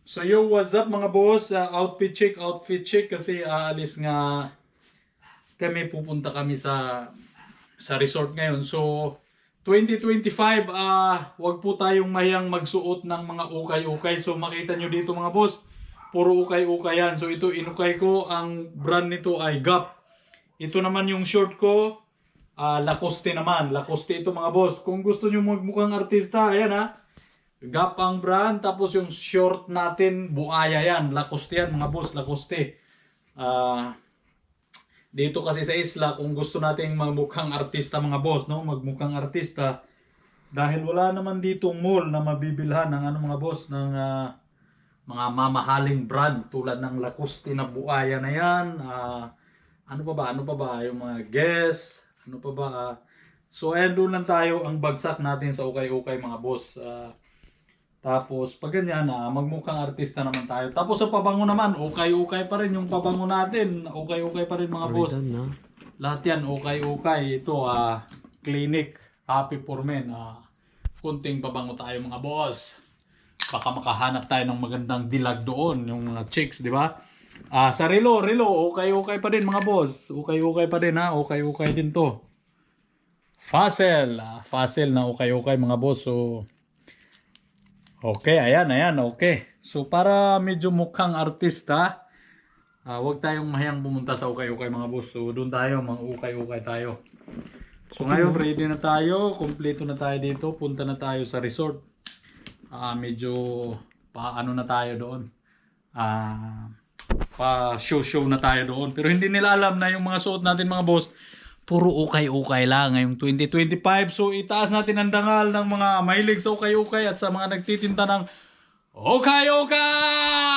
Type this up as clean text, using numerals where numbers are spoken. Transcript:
So yo, what's up mga boss? Outfit check kasi aalis nga kami, pupunta kami sa resort ngayon. So 2025, wag po tayong mahiyang magsuot ng mga ukay-ukay. So makita nyo dito mga boss, puro ukay-ukay yan. So ito inukay ko, ang brand nito ay Gap. Ito naman yung short ko, Lacoste naman. Lacoste ito mga boss. Kung gusto nyo magmukhang artista, ayan ha. Gap ang brand, tapos yung short natin, Buaya yan. Lacoste yan mga boss, Lacoste. Dito kasi sa isla, kung gusto nating magmukhang artista mga boss, no? Magmukhang artista. Dahil wala naman ditong mall na mabibilhan ng ano mga boss, ng mga mamahaling brand tulad ng Lacoste na Buaya na yan. Ano pa ba? Yung mga Guess, ano pa ba? So ayan, doon lang tayo ang bagsak natin sa ukay-ukay mga boss. Tapos pag ganyan, magmukhang artista naman tayo. Tapos sa pabango naman, ukay-ukay pa rin yung pabango natin. Ukay-ukay pa rin mga boss. Lahat yan, ukay-ukay. Ito, Clinique, Happy for Men. Kunting pabango tayo mga boss. Baka makahanap tayo ng magandang dilag doon, yung mga chicks, di ba? Sa Relo, ukay-ukay pa din mga boss. Ukay-ukay pa din ha, ukay-ukay din to. Fassel na ukay-ukay mga boss. So, okay, ayan, okay. So, para medyo mukhang artista, huwag tayong mahiyang pumunta sa ukay-ukay mga boss. So, doon tayo, mga ukay-ukay tayo. So, ngayon, ready na tayo. Kompleto na tayo dito. Punta na tayo sa resort. Medyo, paano na tayo doon. Pa-show na tayo doon. Pero hindi nila alam na yung mga suot natin mga boss, puro ukay-ukay lang ngayong 2025. So itaas natin ang dangal ng mga mahilig sa ukay-ukay at sa mga nagtitinda ng ukay-ukay!